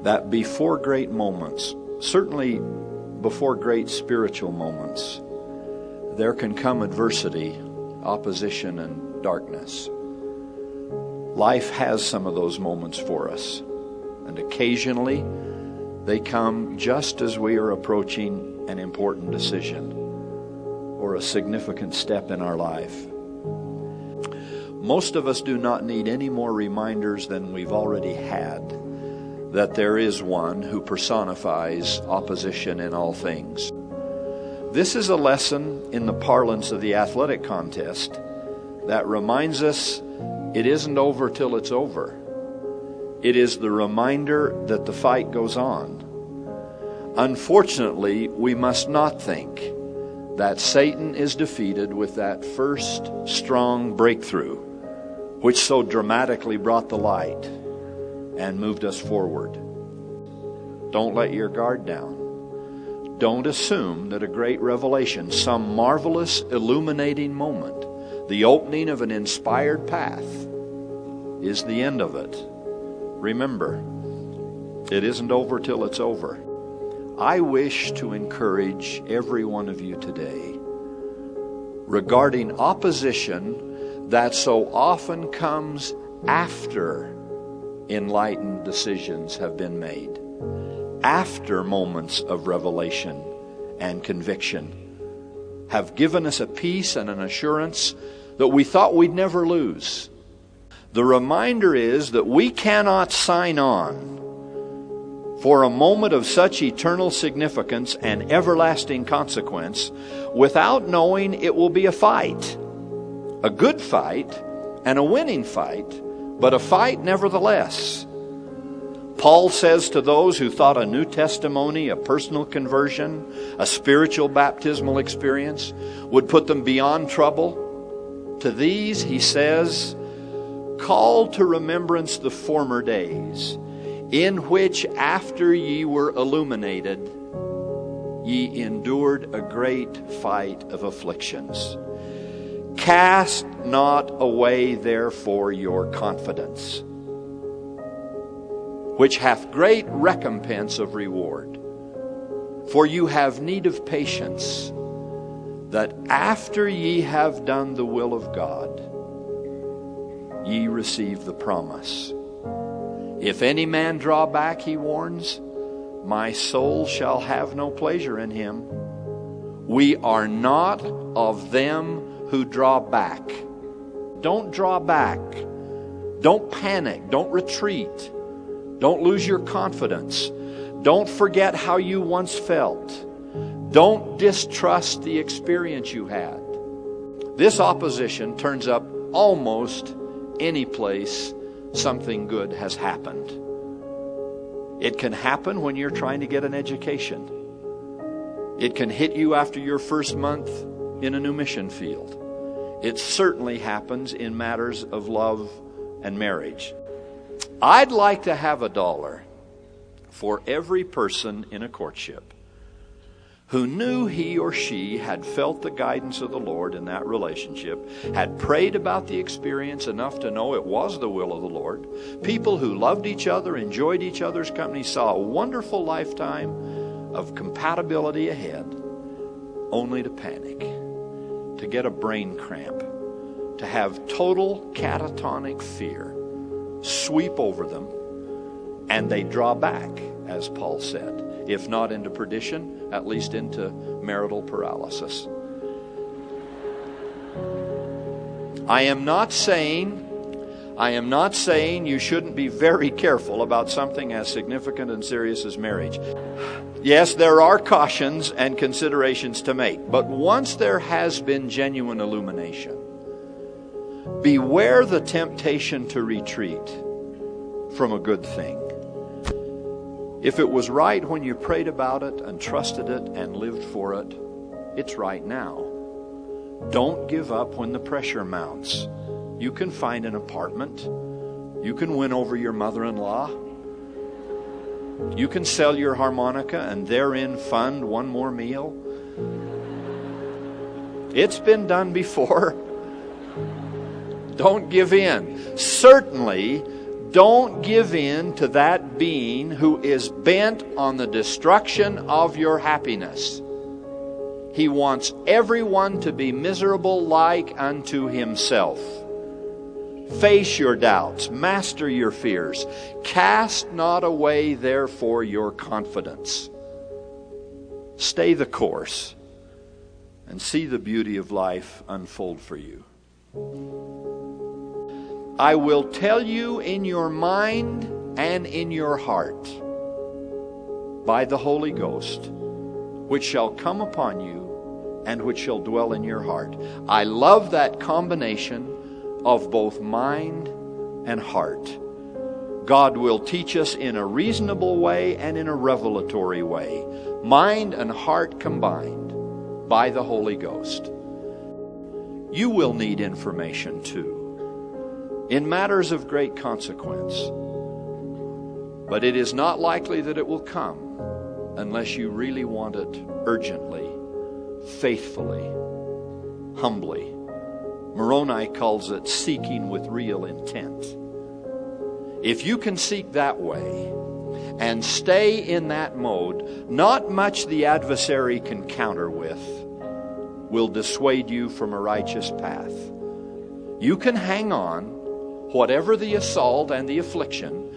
that before great moments, certainly before great spiritual moments, there can come adversity, opposition, and darkness. Life has some of those moments for us, and occasionally they come just as we are approaching an important decision or a significant step in our life. Most of us do not need any more reminders than we've already had that there is one who personifies opposition in all things. This is a lesson in the parlance of the athletic contest that reminds us it isn't over till it's over. It is the reminder that the fight goes on. Unfortunately, we must not think that Satan is defeated with that first strong breakthrough, which so dramatically brought the light and moved us forward. Don't let your guard down. Don't assume that a great revelation, some marvelous illuminating moment, the opening of an inspired path, is the end of it. Remember, it isn't over till it's over. I wish to encourage every one of you today regarding opposition that so often comes after enlightened decisions have been made, after moments of revelation and conviction have given us a peace and an assurance that we thought we'd never lose. The reminder is that we cannot sign on for a moment of such eternal significance and everlasting consequence without knowing it will be a fight. A good fight and a winning fight, but a fight nevertheless. Paul says to those who thought a new testimony, a personal conversion, a spiritual baptismal experience would put them beyond trouble, to these he says, "Call to remembrance the former days, in which after ye were illuminated, ye endured a great fight of afflictions. Cast not away therefore your confidence, which hath great recompense of reward. For you have need of patience, that after ye have done the will of God, ye receive the promise. If any man draw back," he warns, "my soul shall have no pleasure in him." We are not of them who draw back. Don't draw back. Don't panic. Don't retreat. Don't lose your confidence. Don't forget how you once felt. Don't distrust the experience you had. This opposition turns up almost any place something good has happened. It can happen when you're trying to get an education. It can hit you after your first month in a new mission field. It certainly happens in matters of love and marriage. I'd like to have $1 for every person in a courtship who knew he or she had felt the guidance of the Lord in that relationship, had prayed about the experience enough to know it was the will of the Lord, people who loved each other, enjoyed each other's company, saw a wonderful lifetime of compatibility ahead, only to panic, to get a brain cramp, to have total catatonic fear sweep over them, and they draw back, as Paul said, if not into perdition, at least into marital paralysis. I am not saying you shouldn't be very careful about something as significant and serious as marriage. Yes, there are cautions and considerations to make, but once there has been genuine illumination, beware the temptation to retreat from a good thing. If it was right when you prayed about it and trusted it and lived for it, it's right now. Don't give up when the pressure mounts. You can find an apartment. You can win over your mother-in-law. You can sell your harmonica and therein fund one more meal. It's been done before. Don't give in. Certainly, Don't give in to that being who is bent on the destruction of your happiness. He wants everyone to be miserable like unto himself. Face your doubts, master your fears. Cast not away, therefore, your confidence. Stay the course and see the beauty of life unfold for you. I will tell you in your mind and in your heart by the Holy Ghost, which shall come upon you and which shall dwell in your heart. I love that combination of both mind and heart. God will teach us in a reasonable way and in a revelatory way. Mind and heart combined by the Holy Ghost. You will need information too, in matters of great consequence. But it is not likely that it will come unless you really want it urgently, faithfully, humbly. Moroni calls it seeking with real intent. If you can seek that way and stay in that mode, not much the adversary can counter with will dissuade you from a righteous path. You can hang on, whatever the assault and the affliction,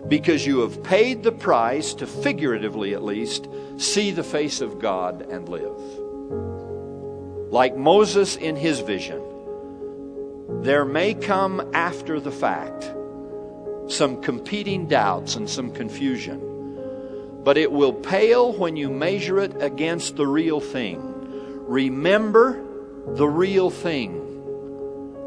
because you have paid the price to, figuratively at least, see the face of God and live. Like Moses in his vision, there may come after the fact some competing doubts and some confusion, but it will pale when you measure it against the real thing. Remember the real thing.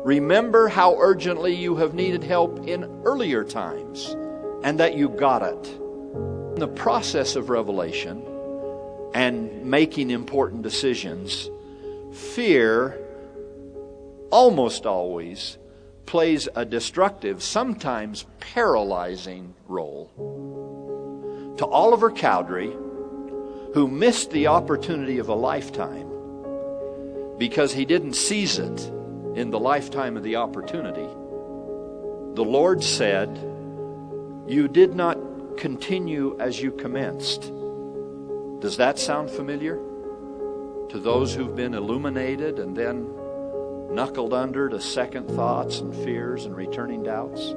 Remember how urgently you have needed help in earlier times and that you got it. In the process of revelation and making important decisions, fear almost always plays a destructive, sometimes paralyzing role. To Oliver Cowdery, who missed the opportunity of a lifetime because he didn't seize it in the lifetime of the opportunity, the Lord said, "You did not continue as you commenced." Does that sound familiar to those who've been illuminated and then knuckled under to second thoughts and fears and returning doubts?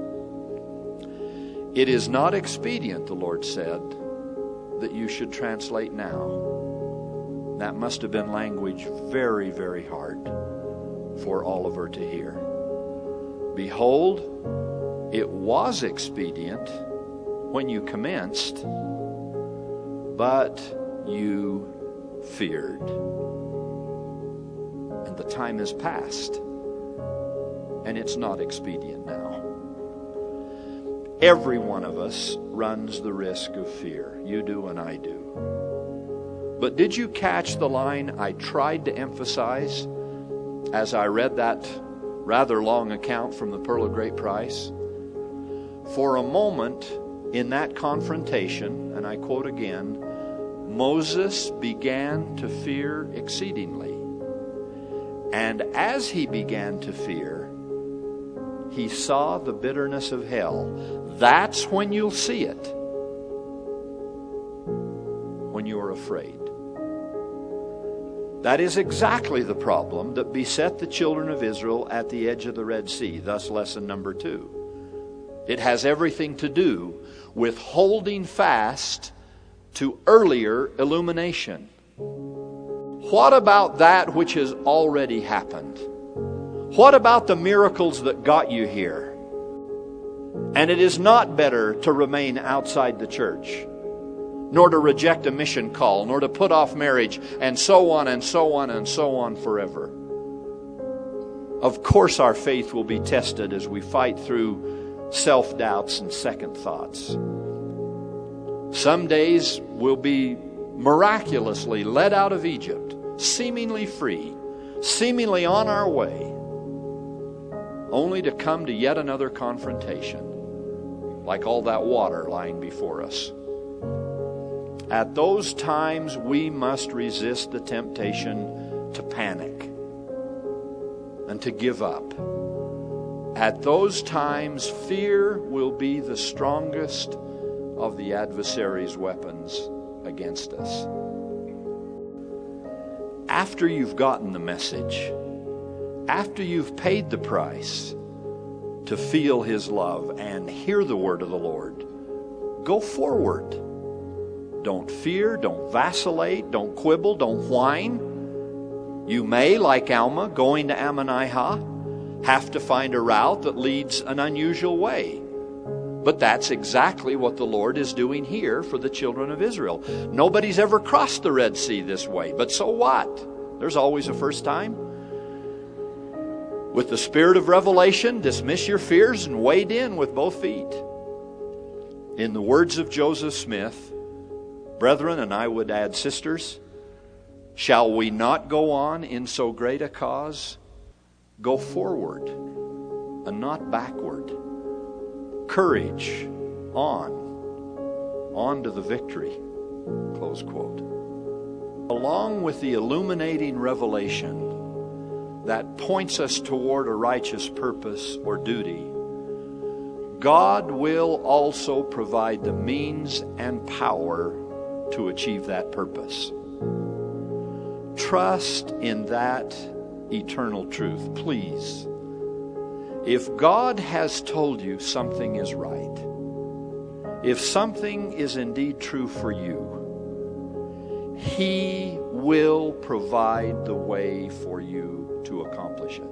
It is not expedient, the Lord said, that you should translate now. That must have been language very, very hard for Oliver to hear. Behold, it was expedient when you commenced, but you feared. And the time has passed, and it's not expedient now. Every one of us runs the risk of fear. You do and I do. But did you catch the line I tried to emphasize as I read that rather long account from the Pearl of Great Price? For a moment in that confrontation, and I quote again, Moses began to fear exceedingly. And as he began to fear, he saw the bitterness of hell. That's when you'll see it. When you are afraid. That is exactly the problem that beset the children of Israel at the edge of the Red Sea. Thus, lesson number 2. It has everything to do with holding fast to earlier illumination. What about that which has already happened? What about the miracles that got you here? And it is not better to remain outside the church, nor to reject a mission call, nor to put off marriage, and so on and so on and so on forever. Of course our faith will be tested as we fight through self-doubts and second thoughts. Some days we'll be miraculously led out of Egypt, seemingly free, seemingly on our way, only to come to yet another confrontation, like all that water lying before us. At those times, we must resist the temptation to panic and to give up At those times, fear will be the strongest of the adversary's weapons against us. After you've gotten the message, after you've paid the price to feel His love and hear the word of the Lord, go forward. Don't fear, don't vacillate, don't quibble, don't whine. You may, like Alma, going to Ammonihah, have to find a route that leads an unusual way. But that's exactly what the Lord is doing here for the children of Israel. Nobody's ever crossed the Red Sea this way, but so what? There's always a first time. With the spirit of revelation, dismiss your fears and wade in with both feet. In the words of Joseph Smith, brethren, and I would add sisters, shall we not go on in so great a cause? Go forward and not backward. Courage, on to the victory. Close quote. Along with the illuminating revelation that points us toward a righteous purpose or duty, God will also provide the means and power to achieve that purpose. Trust in that eternal truth, please. If God has told you something is right, if something is indeed true for you, He will provide the way for you to accomplish it.